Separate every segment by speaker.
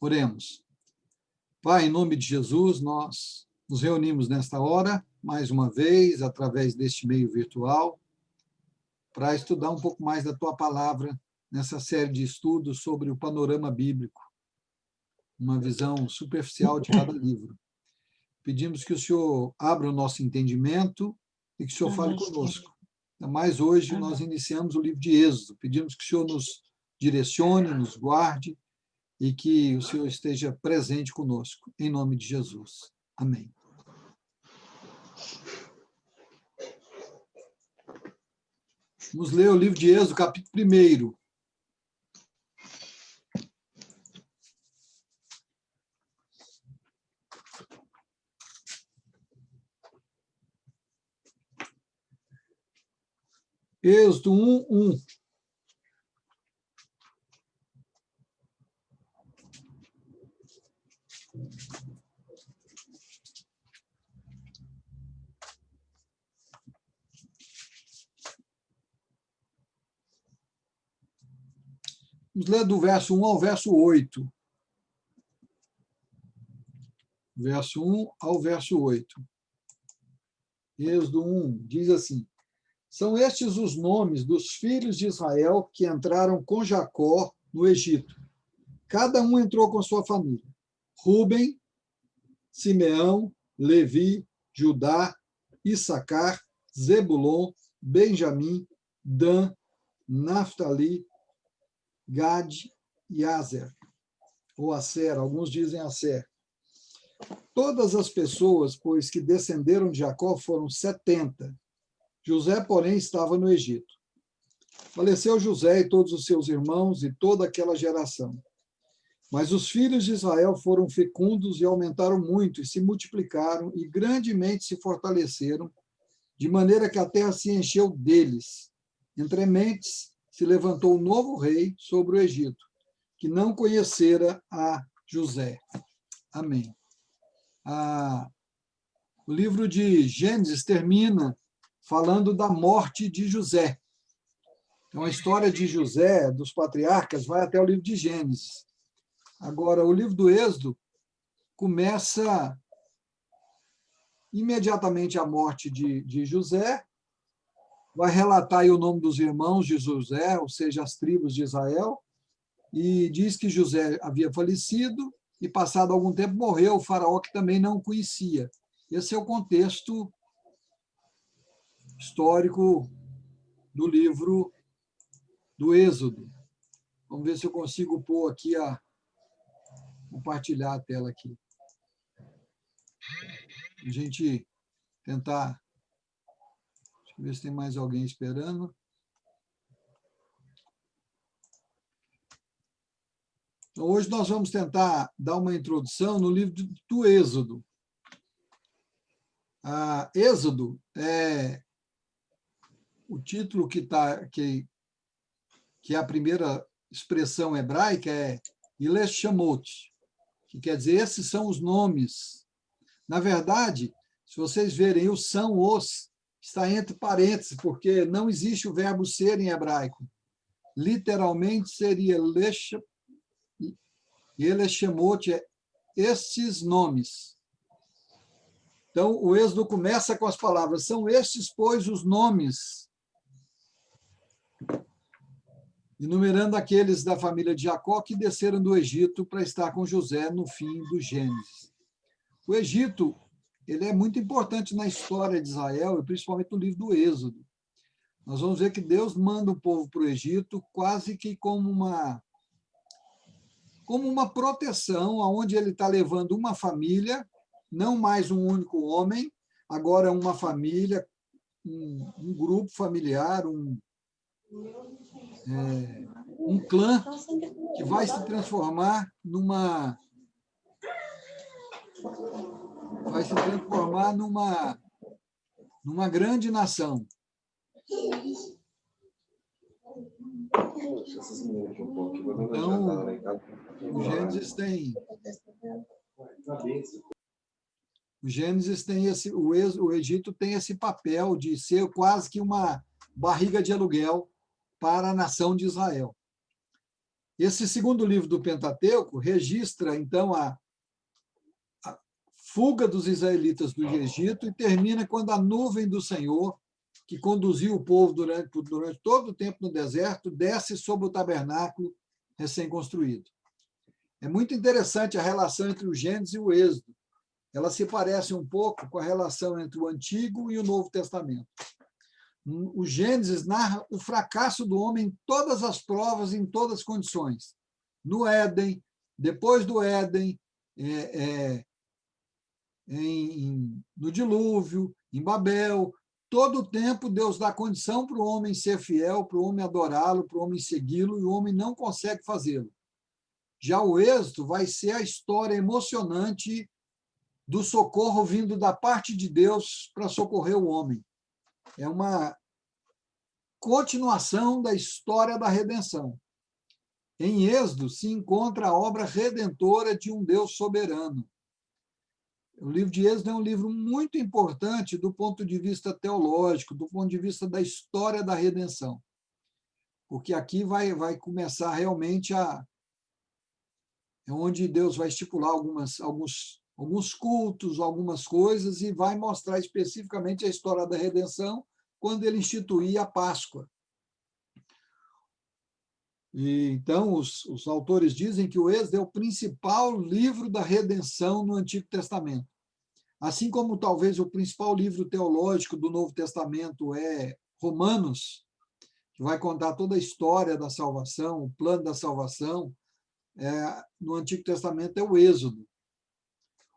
Speaker 1: Oremos. Pai, em nome de Jesus, nós nos reunimos nesta hora, mais uma vez, através deste meio virtual, para estudar um pouco mais da Tua Palavra nessa série de estudos sobre o panorama bíblico, uma visão superficial de cada livro. Pedimos que o Senhor abra o nosso entendimento e que o Senhor fale conosco. Mas hoje nós iniciamos o livro de Êxodo. Pedimos que o Senhor nos direcione, nos guarde e que o Senhor esteja presente conosco, em nome de Jesus. Amém. Vamos ler o livro de Êxodo, capítulo 1. Êxodo 1:1. Vamos ler do verso 1 ao verso 8. Verso 1 ao verso 8. Êxodo 1 diz assim: São estes os nomes dos filhos de Israel que entraram com Jacó no Egito. Cada um entrou com sua família. Rúben, Simeão, Levi, Judá, Issacar, Zebulon, Benjamim, Dan, Naftali, Gade e Aser, ou Aser, alguns dizem Aser. Todas as pessoas, pois, que descenderam de Jacó foram 70. José, porém, estava no Egito. Faleceu José e todos os seus irmãos e toda aquela geração. Mas os filhos de Israel foram fecundos e aumentaram muito, e se multiplicaram, e grandemente se fortaleceram, de maneira que a terra se encheu deles. Entre mentes se levantou um novo rei sobre o Egito, que não conhecera a José. Amém. O livro de Gênesis termina falando da morte de José. Então, a história de José, dos patriarcas, vai até o livro de Gênesis. Agora, o livro do Êxodo começa imediatamente a morte de José, vai relatar aí o nome dos irmãos de José, ou seja, as tribos de Israel, e diz que José havia falecido e, passado algum tempo, morreu o faraó, que também não o conhecia. Esse é o contexto histórico do livro do Êxodo. Vamos ver se eu consigo pôr aqui compartilhar a tela aqui. A gente tentar. Deixa eu ver se tem mais alguém esperando. Então, hoje nós vamos tentar dar uma introdução no livro do Êxodo. Êxodo é o título que é a primeira expressão hebraica, é Ileshamot, que quer dizer, esses são os nomes. Na verdade, se vocês verem, o são, os, está entre parênteses, porque não existe o verbo ser em hebraico. Literalmente seria Eleshemot, estes nomes. Então, o Êxodo começa com as palavras, são estes, pois, os nomes, enumerando aqueles da família de Jacó que desceram do Egito para estar com José no fim do Gênesis. O Egito, ele é muito importante na história de Israel, e principalmente no livro do Êxodo. Nós vamos ver que Deus manda o povo para o Egito quase que como uma proteção, onde ele está levando uma família, não mais um único homem, agora uma família, um grupo familiar, um clã que vai se transformar numa grande nação. Então, o Gênesis tem o Egito tem esse papel de ser quase que uma barriga de aluguel para a nação de Israel. Esse segundo livro do Pentateuco registra, então, a fuga dos israelitas do Egito e termina quando a nuvem do Senhor, que conduziu o povo durante todo o tempo no deserto, desce sobre o tabernáculo recém-construído. É muito interessante a relação entre o Gênesis e o Êxodo. Ela se parece um pouco com a relação entre o Antigo e o Novo Testamento. O Gênesis narra o fracasso do homem em todas as provas, em todas as condições. No Éden, depois do Éden, no dilúvio, em Babel. Todo o tempo Deus dá condição para o homem ser fiel, para o homem adorá-lo, para o homem segui-lo, e o homem não consegue fazê-lo. Já o Êxodo vai ser a história emocionante do socorro vindo da parte de Deus para socorrer o homem. É uma continuação da história da redenção. Em Êxodo se encontra a obra redentora de um Deus soberano. O livro de Êxodo é um livro muito importante do ponto de vista teológico, do ponto de vista da história da redenção. Porque aqui vai começar realmente é onde Deus vai estipular alguns cultos, algumas coisas, e vai mostrar especificamente a história da redenção quando ele instituir a Páscoa. E, então, os autores dizem que o Êxodo é o principal livro da redenção no Antigo Testamento. Assim como talvez o principal livro teológico do Novo Testamento é Romanos, que vai contar toda a história da salvação, o plano da salvação, no Antigo Testamento é o Êxodo.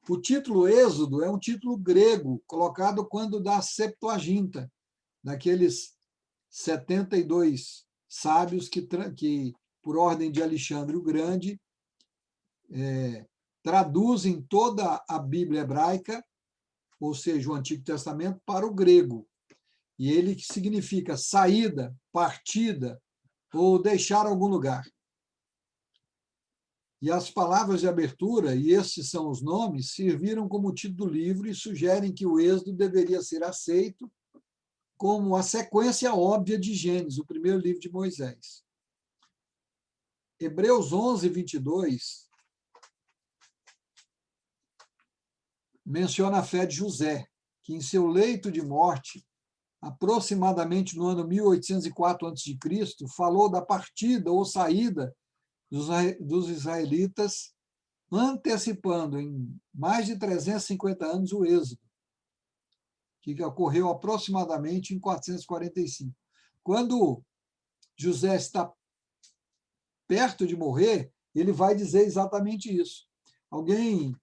Speaker 1: O título Êxodo é um título grego, colocado quando da Septuaginta, daqueles 72 sábios que por ordem de Alexandre o Grande, traduzem toda a Bíblia hebraica, ou seja, o Antigo Testamento, para o grego. E ele significa saída, partida, ou deixar algum lugar. E as palavras de abertura, e estes são os nomes, serviram como título do livro e sugerem que o Êxodo deveria ser aceito como a sequência óbvia de Gênesis, o primeiro livro de Moisés. Hebreus 11, 22 menciona a fé de José, que em seu leito de morte, aproximadamente no ano 1804 a.C., falou da partida ou saída dos israelitas, antecipando em mais de 350 anos o Êxodo, que ocorreu aproximadamente em 445. Quando José está perto de morrer, ele vai dizer exatamente isso. Alguém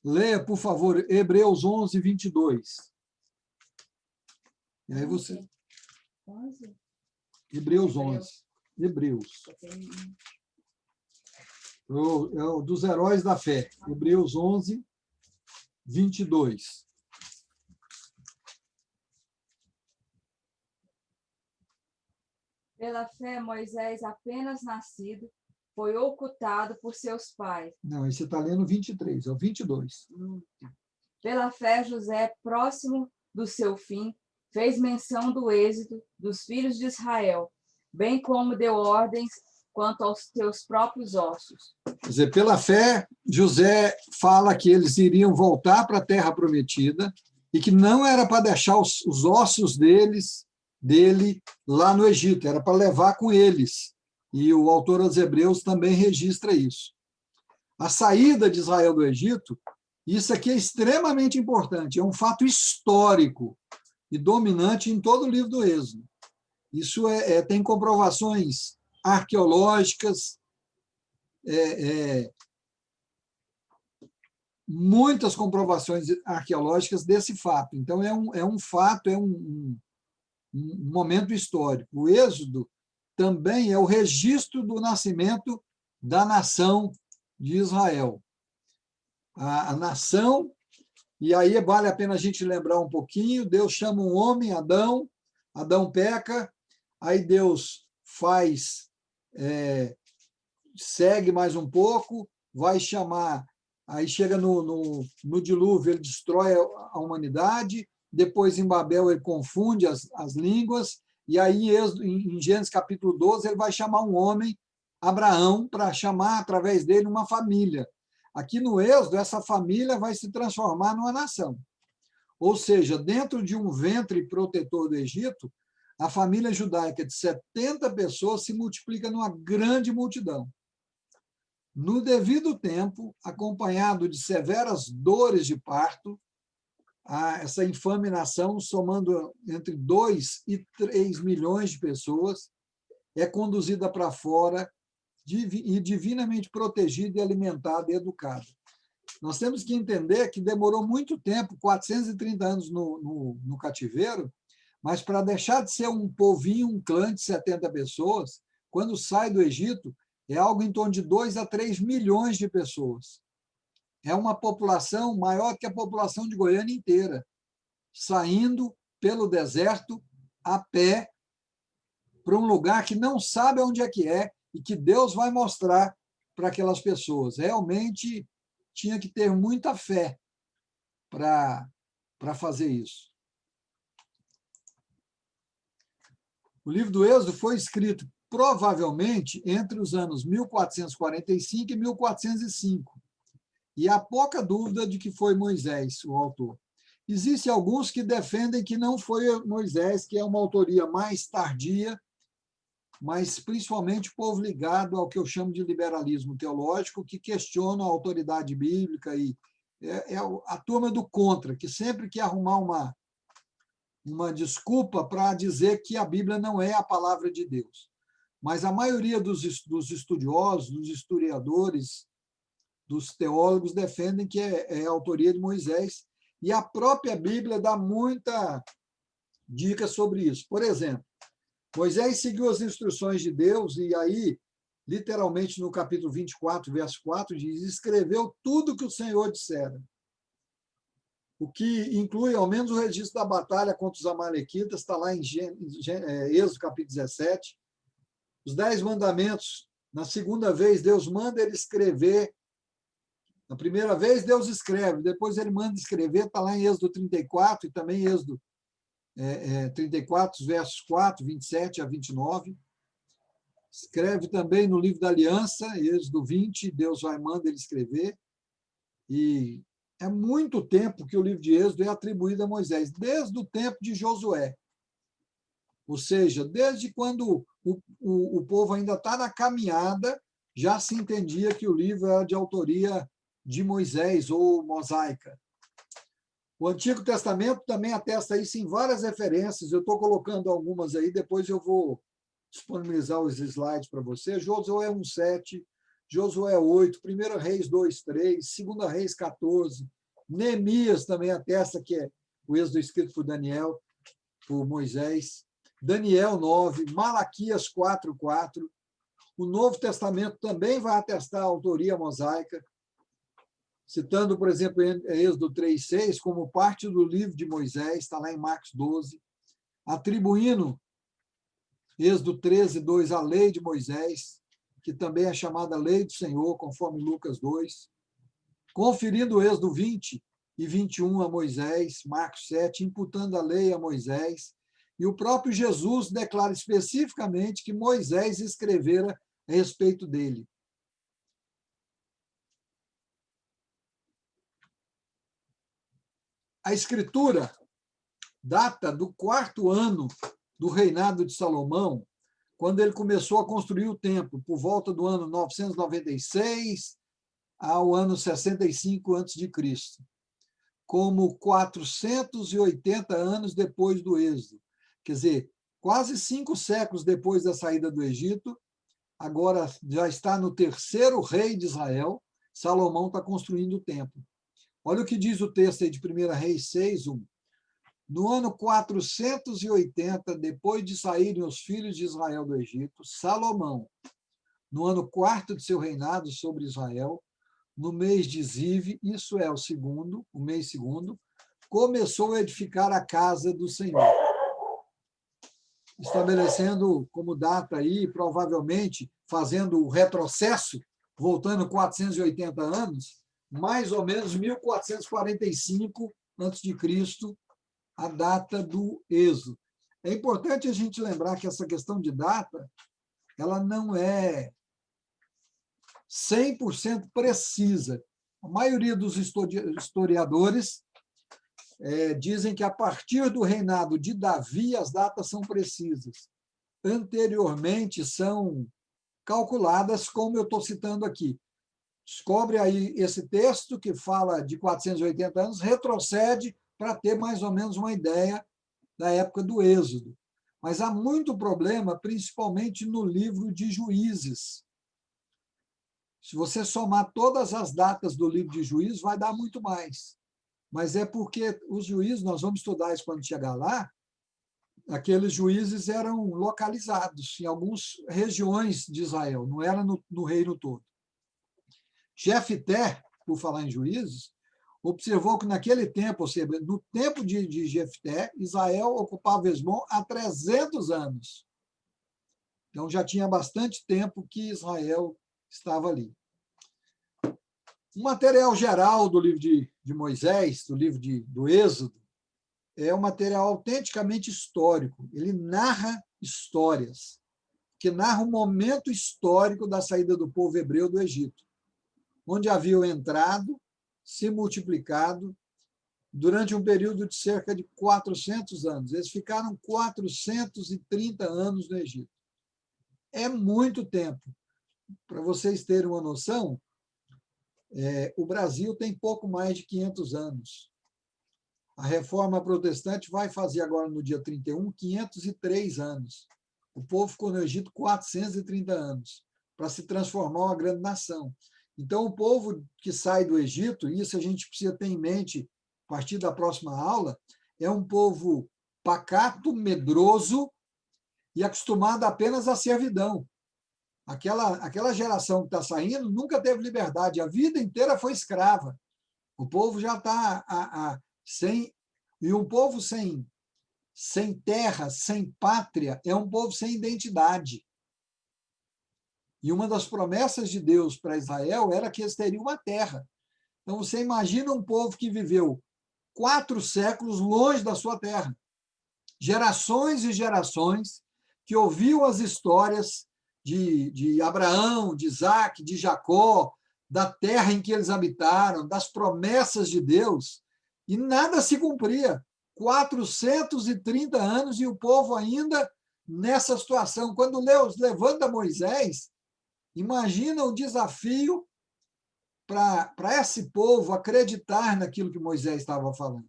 Speaker 1: leia, por favor, Hebreus 11, 22. E aí você...
Speaker 2: 11?
Speaker 1: Hebreus 11. Hebreus. É o dos heróis da fé. Hebreus 11, 22.
Speaker 2: Pela fé, Moisés, apenas nascido, foi ocultado por seus pais.
Speaker 1: Não, aí você está lendo 23, é o 22.
Speaker 2: Pela fé, José, próximo do seu fim, fez menção do êxito dos filhos de Israel, bem como deu ordens quanto aos seus próprios ossos.
Speaker 1: Quer dizer, pela fé, José fala que eles iriam voltar para a terra prometida e que não era para deixar os ossos dele lá no Egito, era para levar com eles. E o autor aos Hebreus também registra isso. A saída de Israel do Egito, isso aqui é extremamente importante, é um fato histórico e dominante em todo o livro do Êxodo. Isso tem comprovações arqueológicas, muitas comprovações arqueológicas desse fato. Então, é um fato, é um momento histórico. O Êxodo também é o registro do nascimento da nação de Israel. A nação, e aí vale a pena a gente lembrar um pouquinho, Deus chama um homem, Adão, Adão peca, aí Deus segue mais um pouco, vai chamar, aí chega no dilúvio, ele destrói a humanidade, depois em Babel ele confunde as línguas, e aí em Gênesis capítulo 12 ele vai chamar um homem Abraão para chamar, através dele, uma família. Aqui no Êxodo, essa família vai se transformar numa nação. Ou seja, dentro de um ventre protetor do Egito, a família judaica de 70 pessoas se multiplica numa grande multidão. No devido tempo, acompanhado de severas dores de parto, essa infame nação, somando entre 2 e 3 milhões de pessoas, é conduzida para fora e divinamente protegida e alimentada e educada. Nós temos que entender que demorou muito tempo, 430 anos no cativeiro, mas para deixar de ser um povinho, um clã de 70 pessoas, quando sai do Egito, é algo em torno de 2 a 3 milhões de pessoas. É uma população maior que a população de Goiânia inteira, saindo pelo deserto a pé para um lugar que não sabe onde é que é e que Deus vai mostrar para aquelas pessoas. Realmente tinha que ter muita fé para fazer isso. O livro do Êxodo foi escrito provavelmente entre os anos 1445 e 1405. E há pouca dúvida de que foi Moisés o autor. Existem alguns que defendem que não foi Moisés, que é uma autoria mais tardia, mas principalmente o povo ligado ao que eu chamo de liberalismo teológico, que questiona a autoridade bíblica e é a turma do contra, que sempre quer arrumar uma desculpa para dizer que a Bíblia não é a palavra de Deus. Mas a maioria dos estudiosos, dos historiadores, dos teólogos defendem que é a autoria de Moisés, e a própria Bíblia dá muita dica sobre isso. Por exemplo, Moisés seguiu as instruções de Deus e aí, literalmente no capítulo 24, verso 4, diz: escreveu tudo que o Senhor dissera. O que inclui ao menos o registro da batalha contra os amalequitas, está lá em Êxodo capítulo 17. Os 10 mandamentos, na segunda vez, Deus manda ele escrever. Na primeira vez, Deus escreve, depois ele manda escrever, está lá em Êxodo 34 e também em Êxodo 34, versos 4, 27 a 29. Escreve também no livro da Aliança, Êxodo 20, Deus manda ele escrever. E é muito tempo que o livro de Êxodo é atribuído a Moisés, desde o tempo de Josué. Ou seja, desde quando o povo ainda está na caminhada, já se entendia que o livro era de autoria de Moisés ou mosaica. O Antigo Testamento também atesta isso em várias referências, eu estou colocando algumas aí, depois eu vou disponibilizar os slides para você. Josué 1:7, Josué 8, 1 Reis 2:3, 2 Reis 14, Neemias também atesta que é o Êxodo escrito por Daniel, por Moisés, Daniel 9, Malaquias 4:4. O Novo Testamento também vai atestar a autoria mosaica, citando, por exemplo, Êxodo 3:6 como parte do livro de Moisés, está lá em Marcos 12, atribuindo Êxodo 13:2 a lei de Moisés, que também é chamada lei do Senhor, conforme Lucas 2, conferindo Êxodo 20 e 21 a Moisés, Marcos 7, imputando a lei a Moisés, e o próprio Jesus declara especificamente que Moisés escrevera a respeito dele. A escritura data do 4º ano do reinado de Salomão, quando ele começou a construir o templo, por volta do ano 996 ao ano 65 a.C., como 480 anos depois do Êxodo. Quer dizer, quase 5 séculos depois da saída do Egito, agora já está no 3º rei de Israel, Salomão está construindo o templo. Olha o que diz o texto aí de 1 Reis 6:1. No ano 480, depois de saírem os filhos de Israel do Egito, Salomão, no ano 4º de seu reinado sobre Israel, no mês de Ziv, isso é o mês segundo, começou a edificar a casa do Senhor, estabelecendo como data aí, provavelmente, fazendo o retrocesso, voltando 480 anos, mais ou menos 1445 a.C., a data do Êxodo. É importante a gente lembrar que essa questão de data, ela não é 100% precisa. A maioria dos historiadores dizem que a partir do reinado de Davi as datas são precisas. Anteriormente são calculadas, como eu estou citando aqui. Descobre aí esse texto que fala de 480 anos, retrocede para ter mais ou menos uma ideia da época do Êxodo. Mas há muito problema, principalmente no livro de Juízes. Se você somar todas as datas do livro de Juízes, vai dar muito mais. Mas é porque os juízes, nós vamos estudar isso quando chegar lá, aqueles juízes eram localizados em algumas regiões de Israel, não era no reino todo. Jefté, por falar em juízes, observou que naquele tempo, ou seja, no tempo de Jefté, Israel ocupava Hesbom há 300 anos. Então já tinha bastante tempo que Israel estava ali. O material geral do livro de Moisés, do livro do Êxodo, é um material autenticamente histórico. Ele narra histórias, que narra o momento histórico da saída do povo hebreu do Egito, onde haviam entrado, se multiplicado, durante um período de cerca de 400 anos. Eles ficaram 430 anos no Egito. É muito tempo. Para vocês terem uma noção, o Brasil tem pouco mais de 500 anos. A Reforma Protestante vai fazer agora, no dia 31, 503 anos. O povo ficou no Egito 430 anos, para se transformar uma grande nação. Então, o povo que sai do Egito, e isso a gente precisa ter em mente a partir da próxima aula, é um povo pacato, medroso e acostumado apenas à servidão. Aquela geração que está saindo nunca teve liberdade, a vida inteira foi escrava. O povo já está sem... E um povo sem terra, sem pátria, é um povo sem identidade. E uma das promessas de Deus para Israel era que eles teriam uma terra. Então, você imagina um povo que viveu 4 séculos longe da sua terra. Gerações e gerações que ouviam as histórias de Abraão, de Isaac, de Jacó, da terra em que eles habitaram, das promessas de Deus, e nada se cumpria. 430 anos e o povo ainda nessa situação. Quando Deus levanta Moisés, imagina o desafio para esse povo acreditar naquilo que Moisés estava falando.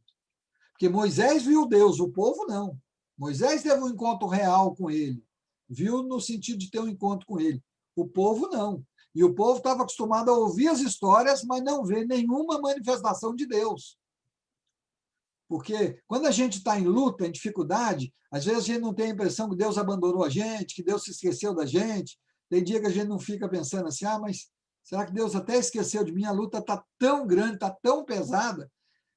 Speaker 1: Porque Moisés viu Deus, o povo não. Moisés teve um encontro real com ele. Viu no sentido de ter um encontro com ele. O povo não. E o povo estava acostumado a ouvir as histórias, mas não ver nenhuma manifestação de Deus. Porque quando a gente está em luta, em dificuldade, às vezes a gente não tem a impressão que Deus abandonou a gente, que Deus se esqueceu da gente. Tem dia que a gente não fica pensando assim, mas será que Deus até esqueceu de mim? A luta está tão grande, está tão pesada.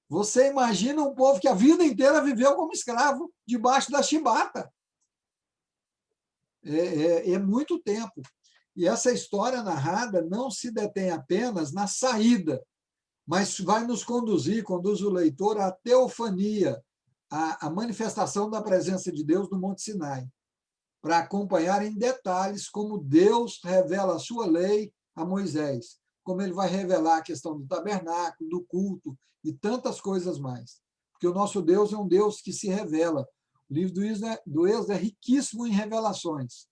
Speaker 1: Você imagina um povo que a vida inteira viveu como escravo, debaixo da chibata. É muito tempo. E essa história narrada não se detém apenas na saída, mas vai nos conduz o leitor à teofania, à manifestação da presença de Deus no Monte Sinai, para acompanhar em detalhes como Deus revela a sua lei a Moisés, como ele vai revelar a questão do tabernáculo, do culto e tantas coisas mais. Porque o nosso Deus é um Deus que se revela. O livro do Êxodo é riquíssimo em revelações.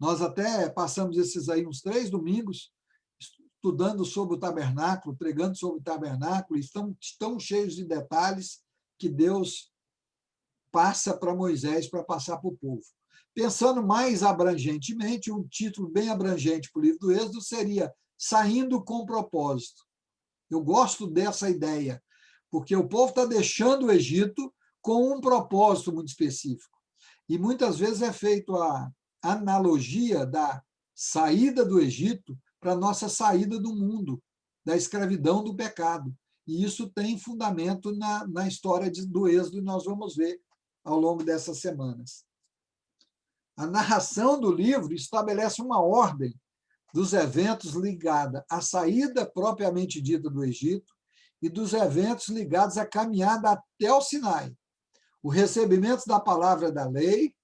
Speaker 1: Nós até passamos esses aí uns 3 domingos estudando sobre o tabernáculo, pregando sobre o tabernáculo, e estão cheios de detalhes que Deus passa para Moisés para passar para o povo. Pensando mais abrangentemente, um título bem abrangente para o livro do Êxodo seria Saindo com Propósito. Eu gosto dessa ideia, porque o povo está deixando o Egito com um propósito muito específico. E muitas vezes é feito a analogia da saída do Egito para a nossa saída do mundo, da escravidão do pecado. E isso tem fundamento na história do Êxodo, e nós vamos ver ao longo dessas semanas. A narração do livro estabelece uma ordem dos eventos ligada à saída propriamente dita do Egito e dos eventos ligados à caminhada até o Sinai, o recebimento da palavra da lei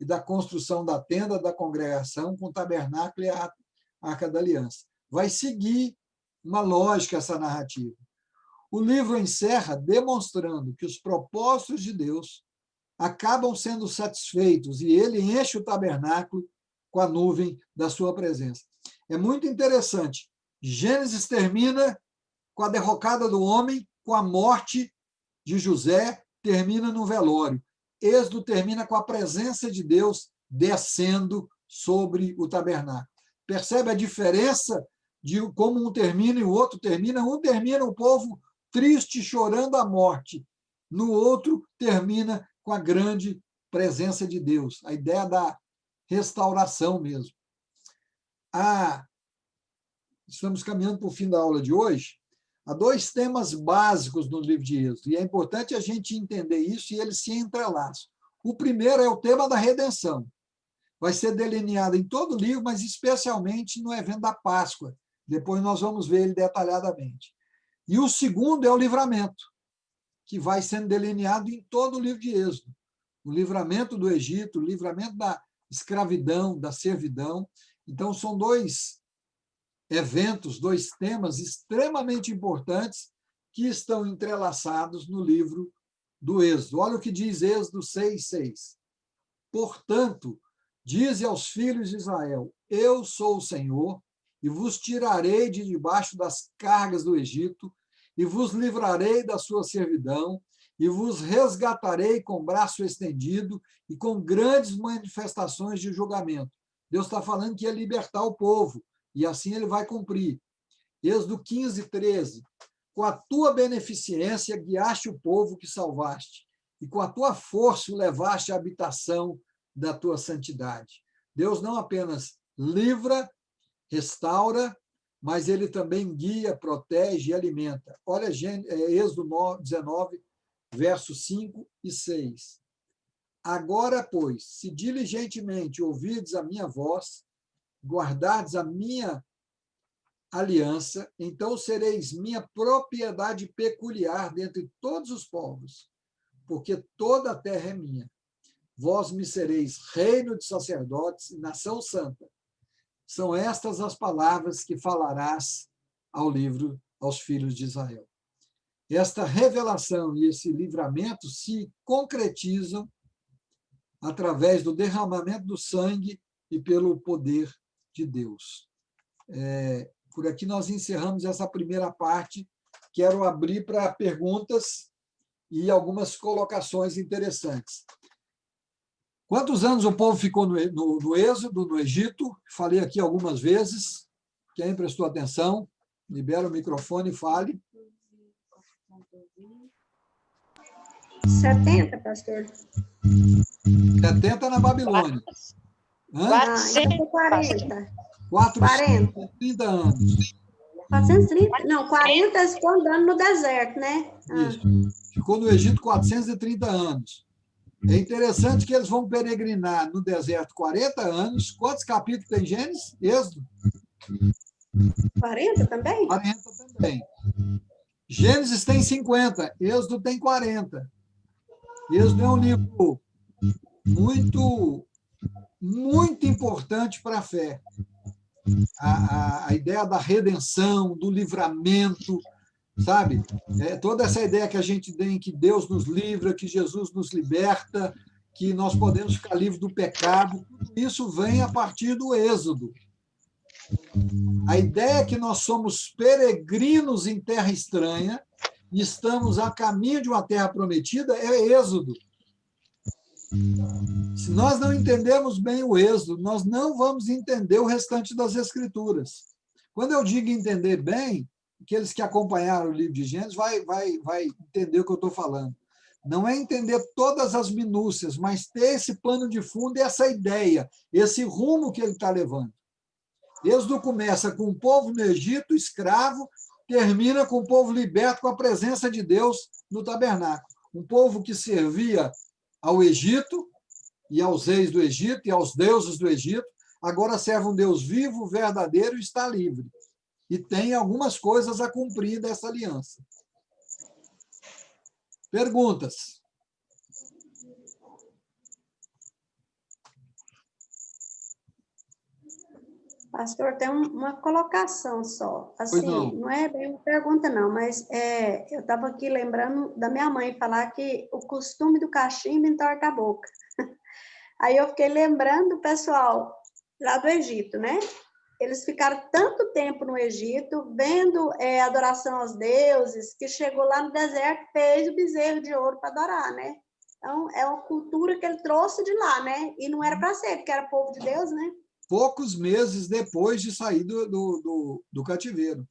Speaker 1: e da construção da tenda da congregação com o tabernáculo e a Arca da Aliança. Vai seguir uma lógica essa narrativa. O livro encerra demonstrando que os propósitos de Deus acabam sendo satisfeitos e ele enche o tabernáculo com a nuvem da sua presença. É muito interessante. Gênesis termina com a derrocada do homem, com a morte de José, termina no velório. Êxodo termina com a presença de Deus descendo sobre o tabernáculo. Percebe a diferença de como um termina e o outro termina? Um termina o povo triste, chorando a morte. No outro, termina com a grande presença de Deus. A ideia da restauração mesmo. Estamos caminhando para o fim da aula de hoje. Há dois temas básicos no livro de Êxodo, e é importante a gente entender isso e eles se entrelaçam. O primeiro é o tema da redenção. Vai ser delineado em todo o livro, mas especialmente no evento da Páscoa. Depois nós vamos ver ele detalhadamente. E o segundo é o livramento, que vai sendo delineado em todo o livro de Êxodo. O livramento do Egito, o livramento da escravidão, da servidão. Então, são dois eventos, dois temas extremamente importantes que estão entrelaçados no livro do Êxodo. Olha o que diz Êxodo 6:6. Portanto, dize aos filhos de Israel: eu sou o Senhor, e vos tirarei de debaixo das cargas do Egito, e vos livrarei da sua servidão, e vos resgatarei com braço estendido e com grandes manifestações de julgamento. Deus está falando que ia libertar o povo, e assim ele vai cumprir. Êxodo 15:13. Com a tua beneficência guiaste o povo que salvaste, e com a tua força o levaste à habitação da tua santidade. Deus não apenas livra, restaura, mas ele também guia, protege e alimenta. Olha Êxodo 19, versos 5 e 6. Agora, pois, se diligentemente ouvirdes a minha voz, guardardes a minha aliança, então sereis minha propriedade peculiar dentre todos os povos, porque toda a terra é minha. Vós me sereis reino de sacerdotes e nação santa. São estas as palavras que falarás aos filhos de Israel. Esta revelação e esse livramento se concretizam através do derramamento do sangue e pelo poder de Deus. Por aqui nós encerramos essa primeira parte. Quero abrir para perguntas e algumas colocações interessantes. Quantos anos o povo ficou no Êxodo, no Egito? Falei aqui algumas vezes. Quem prestou atenção, libera o microfone e fale.
Speaker 3: 70, pastor.
Speaker 1: 70 na Babilônia.
Speaker 3: 40.
Speaker 1: 430 anos.
Speaker 3: 430? Não, 40 ficou andando no deserto, né?
Speaker 1: Isso. Ficou no Egito 430 anos. É interessante que eles vão peregrinar no deserto 40 anos. Quantos capítulos tem Gênesis? Êxodo?
Speaker 3: 40 também?
Speaker 1: 40 também. Gênesis tem 50, Êxodo tem 40. Êxodo é um livro muito, muito importante para a fé. A ideia da redenção, do livramento, sabe? Toda essa ideia que a gente tem que Deus nos livra, que Jesus nos liberta, que nós podemos ficar livres do pecado, tudo isso vem a partir do Êxodo. A ideia é que nós somos peregrinos em terra estranha e estamos a caminho de uma terra prometida é Êxodo. Se nós não entendemos bem o Êxodo, nós não vamos entender o restante das Escrituras. Quando eu digo entender bem, aqueles que acompanharam o livro de Gênesis vai entender o que eu estou falando. Não é entender todas as minúcias, mas ter esse pano de fundo e essa ideia, esse rumo que ele está levando. Êxodo começa com o povo no Egito, escravo, termina com o povo liberto com a presença de Deus no tabernáculo. Um povo que servia ao Egito e aos reis do Egito e aos deuses do Egito, agora serve um Deus vivo, verdadeiro e está livre. E tem algumas coisas a cumprir dessa aliança. Perguntas?
Speaker 3: Pastor, tem uma colocação só.
Speaker 1: Pois
Speaker 3: Assim,
Speaker 1: não.
Speaker 3: não é bem uma pergunta, não, mas eu estava aqui lembrando da minha mãe falar que o costume do cachimbo entorta a boca. Aí eu fiquei lembrando do pessoal lá do Egito, né? Eles ficaram tanto tempo no Egito, vendo adoração aos deuses, que chegou lá no deserto, fez o bezerro de ouro para adorar, né? Então, é uma cultura que ele trouxe de lá, né? E não era para ser, porque era povo de Deus, né?
Speaker 1: Poucos meses depois de sair do cativeiro.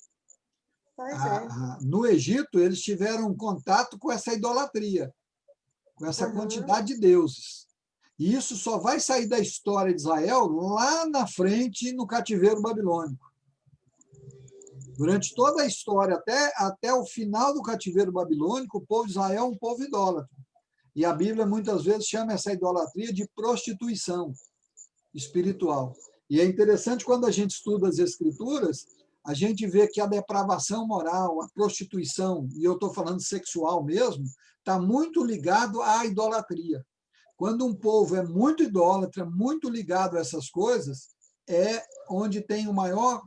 Speaker 3: Pois é.
Speaker 1: No Egito, eles tiveram contato com essa idolatria, com essa quantidade de deuses. E isso só vai sair da história de Israel lá na frente, no cativeiro babilônico. Durante toda a história, até o final do cativeiro babilônico, o povo de Israel é um povo idólatra. E a Bíblia muitas vezes chama essa idolatria de prostituição espiritual. E é interessante quando a gente estuda as Escrituras, a gente vê que a depravação moral, a prostituição, e eu estou falando sexual mesmo, está muito ligado à idolatria. Quando um povo é muito idólatra, muito ligado a essas coisas, é onde tem o maior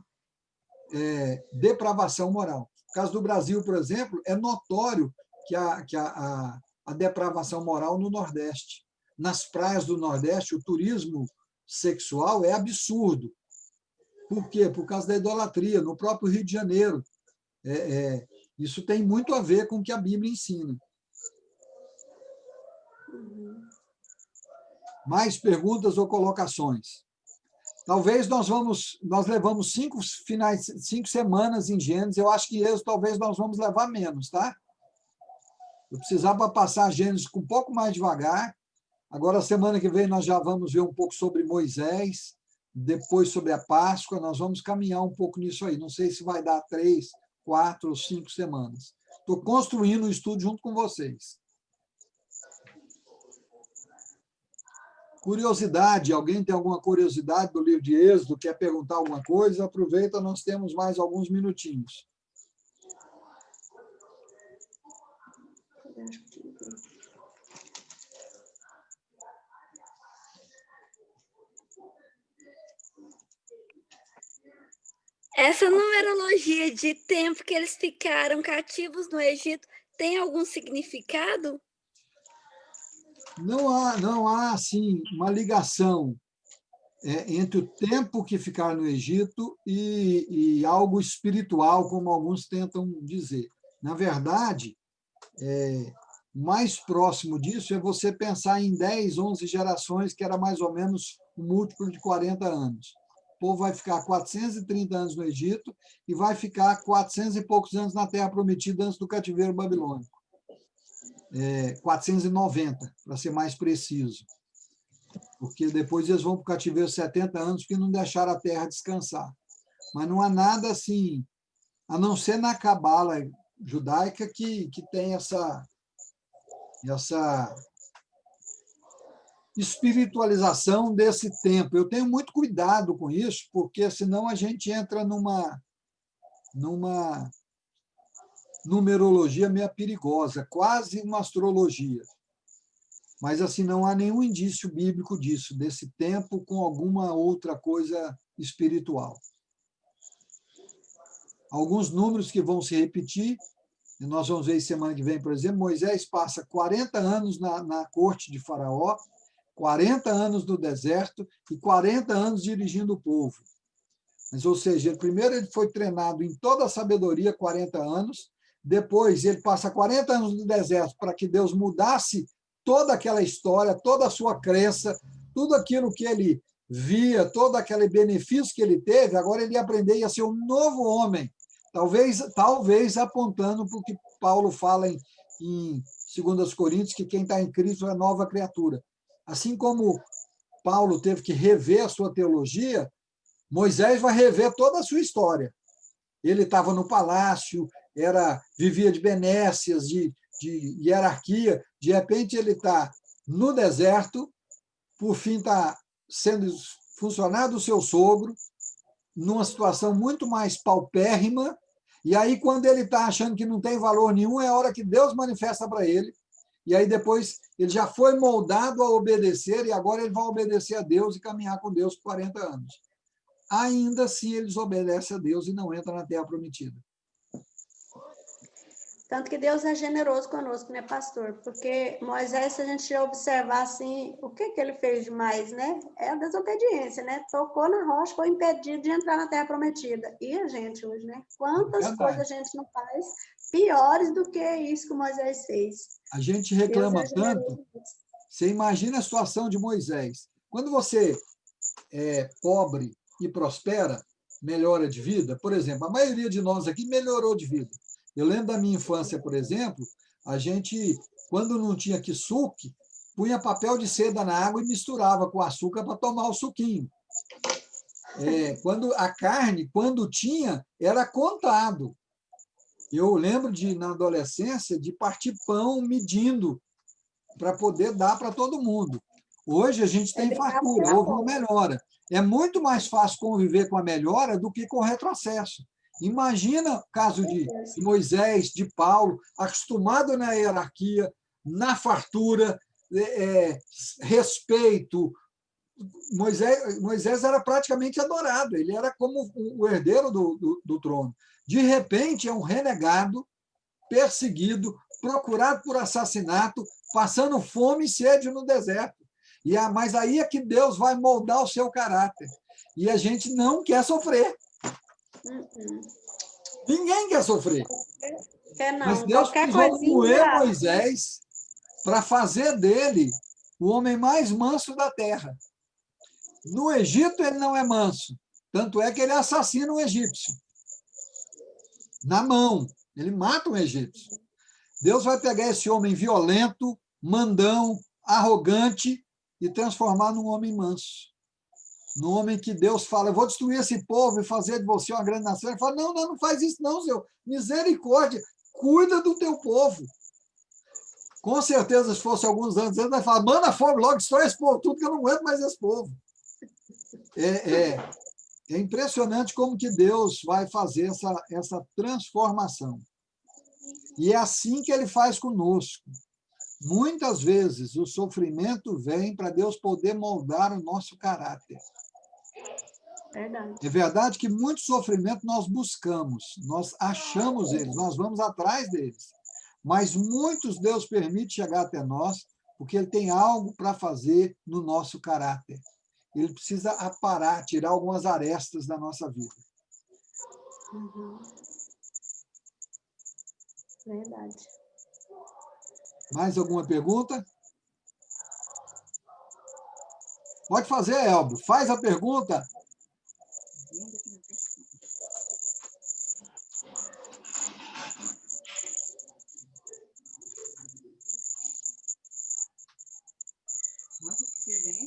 Speaker 1: depravação moral. No caso do Brasil, por exemplo, é notório que a depravação moral no Nordeste. Nas praias do Nordeste, o turismo sexual é absurdo. Por quê? Por causa da idolatria. No próprio Rio de Janeiro. Isso tem muito a ver com o que a Bíblia ensina. Mais perguntas ou colocações? Talvez nós levamos 5 semanas em Gênesis, eu acho que Êxodo talvez nós vamos levar menos, tá? Eu precisava passar Gênesis com um pouco mais devagar. Agora, semana que vem, nós já vamos ver um pouco sobre Moisés, depois sobre a Páscoa, nós vamos caminhar um pouco nisso aí. Não sei se vai dar 3, 4 ou 5 semanas. Estou construindo o estudo junto com vocês. Curiosidade, alguém tem alguma curiosidade do livro de Êxodo, quer perguntar alguma coisa? Aproveita, nós temos mais alguns minutinhos.
Speaker 4: Essa numerologia de tempo que eles ficaram cativos no Egito tem algum significado?
Speaker 1: Não há assim, uma ligação entre o tempo que ficaram no Egito e algo espiritual, como alguns tentam dizer. Na verdade, mais próximo disso é você pensar em 10, 11 gerações, que era mais ou menos um múltiplo de 40 anos. O povo vai ficar 430 anos no Egito e vai ficar 400 e poucos anos na Terra Prometida antes do cativeiro babilônico. 490, para ser mais preciso. Porque depois eles vão para o cativeiro 70 anos, porque não deixaram a terra descansar. Mas não há nada assim, a não ser na cabala judaica, que tem essa espiritualização desse tempo. Eu tenho muito cuidado com isso, porque senão a gente entra numa numerologia meio perigosa, quase uma astrologia. Mas assim não há nenhum indício bíblico disso, desse tempo com alguma outra coisa espiritual. Alguns números que vão se repetir, e nós vamos ver semana que vem, por exemplo, Moisés passa 40 anos na corte de Faraó, 40 anos no deserto e 40 anos dirigindo o povo. Mas, ou seja, primeiro ele foi treinado em toda a sabedoria, 40 anos, depois ele passa 40 anos no deserto para que Deus mudasse toda aquela história, toda a sua crença, tudo aquilo que ele via, todo aquele benefício que ele teve, agora ele ia aprender a ser um novo homem, talvez apontando para o que Paulo fala em 2 Coríntios, que quem está em Cristo é nova criatura. Assim como Paulo teve que rever a sua teologia, Moisés vai rever toda a sua história. Ele estava no palácio, vivia de benécias, de hierarquia, de repente ele está no deserto, por fim está sendo funcionário do seu sogro, numa situação muito mais paupérrima, e aí quando ele está achando que não tem valor nenhum, é a hora que Deus manifesta para ele, e aí depois ele já foi moldado a obedecer, e agora ele vai obedecer a Deus e caminhar com Deus por 40 anos. ainda assim eles obedecem a Deus e não entram na terra prometida.
Speaker 3: Tanto que Deus é generoso conosco, né, pastor? Porque Moisés, se a gente observar assim, o que ele fez demais, né? É a desobediência, né? Tocou na rocha, foi impedido de entrar na terra prometida. E a gente hoje, né? Quantas
Speaker 1: Verdade.
Speaker 3: coisas a gente não faz piores do que isso que Moisés fez?
Speaker 1: A gente
Speaker 3: Deus
Speaker 1: reclama
Speaker 3: é generoso.
Speaker 1: tanto. Você imagina a situação de Moisés. Quando você é pobre e prospera, melhora de vida. Por exemplo, a maioria de nós aqui melhorou de vida. Eu lembro da minha infância, por exemplo, a gente, quando não tinha kisuke, punha papel de seda na água e misturava com açúcar para tomar o suquinho. Quando a carne, quando tinha, era contado. Eu lembro na adolescência, de partir pão medindo para poder dar para todo mundo. Hoje a gente tem fartura, houve uma melhora. É muito mais fácil conviver com a melhora do que com o retrocesso. Imagina o caso de Moisés, de Paulo, acostumado na hierarquia, na fartura, respeito. Moisés era praticamente adorado, ele era como o herdeiro do trono. De repente, é um renegado, perseguido, procurado por assassinato, passando fome e sede no deserto. Mas aí é que Deus vai moldar o seu caráter. E a gente não quer sofrer. Ninguém quer sofrer.
Speaker 3: Quer não.
Speaker 1: Mas Deus precisou moer Moisés para fazer dele o homem mais manso da terra. No Egito ele não é manso. Tanto é que ele assassina um egípcio. Na mão. Ele mata um egípcio. Deus vai pegar esse homem violento, mandão, arrogante e transformar num homem manso. Num homem que Deus fala, eu vou destruir esse povo e fazer de você uma grande nação. Ele fala, não faz isso não, Senhor. Misericórdia, cuida do teu povo. Com certeza, se fosse alguns anos antes, ele vai falar, manda fogo logo, destrói esse povo tudo, que eu não aguento mais esse povo. É impressionante como que Deus vai fazer essa transformação. E é assim que ele faz conosco. Muitas vezes o sofrimento vem para Deus poder moldar o nosso caráter.
Speaker 3: Verdade.
Speaker 1: É verdade que muito sofrimento nós buscamos, nós achamos eles, nós vamos atrás deles. Mas muitos Deus permite chegar até nós, porque Ele tem algo para fazer no nosso caráter. Ele precisa aparar, tirar algumas arestas da nossa vida.
Speaker 3: Verdade.
Speaker 1: Mais alguma pergunta? Pode fazer, Elbio. Faz a pergunta.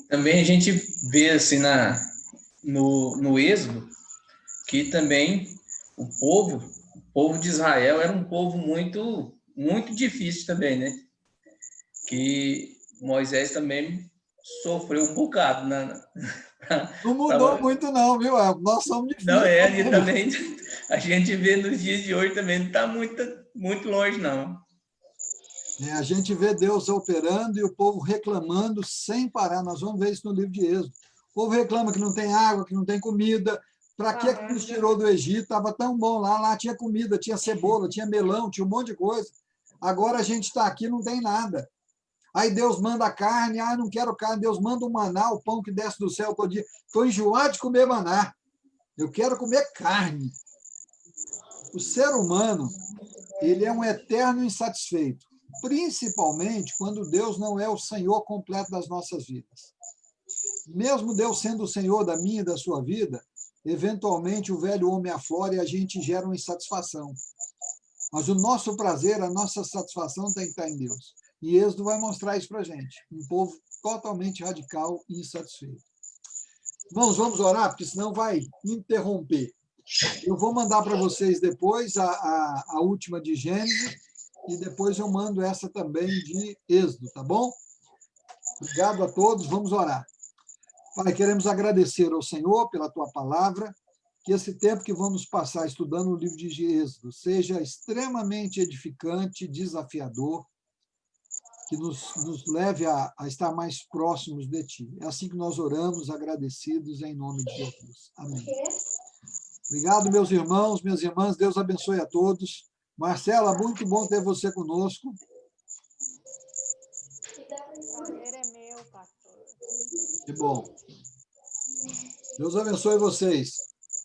Speaker 5: Também a gente vê assim no Êxodo que também o povo de Israel era um povo muito, muito difícil também, né? Que Moisés também sofreu um bocado.
Speaker 1: Não mudou muito não, viu? Nós somos difíceis.
Speaker 5: Não, e também a gente vê nos dias de hoje também não está muito longe, não.
Speaker 1: A gente vê Deus operando e o povo reclamando sem parar. Nós vamos ver isso no livro de Êxodo. O povo reclama que não tem água, que não tem comida. Para que nos tirou do Egito? Estava tão bom lá. Lá tinha comida, tinha cebola, tinha melão, tinha um monte de coisa. Agora a gente está aqui, não tem nada. Aí Deus manda carne, não quero carne. Deus manda o maná, o pão que desce do céu todo dia. Estou enjoado de comer maná. Eu quero comer carne. O ser humano, ele é um eterno insatisfeito, principalmente quando Deus não é o Senhor completo das nossas vidas. Mesmo Deus sendo o Senhor da minha e da sua vida, eventualmente o velho homem aflora e a gente gera uma insatisfação. Mas o nosso prazer, a nossa satisfação tem que estar em Deus. E Êxodo vai mostrar isso para a gente. Um povo totalmente radical e insatisfeito. Irmãos, vamos orar, porque senão vai interromper. Eu vou mandar para vocês depois a última de Gênesis e depois eu mando essa também de Êxodo, tá bom? Obrigado a todos, vamos orar. Pai, queremos agradecer ao Senhor pela tua palavra, que esse tempo que vamos passar estudando o livro de Êxodo seja extremamente edificante, desafiador, que nos leve a estar mais próximos de Ti. É assim que nós oramos, agradecidos, em nome de Jesus. Amém. Obrigado, meus irmãos, minhas irmãs. Deus abençoe a todos. Marcela, muito bom ter você conosco.
Speaker 6: O prazer é meu, pastor.
Speaker 1: Que bom. Deus abençoe vocês.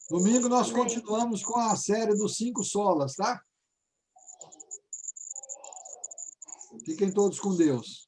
Speaker 1: Domingo nós
Speaker 3: Amém.
Speaker 1: continuamos com a série dos 5 solas, tá? Fiquem todos com Deus.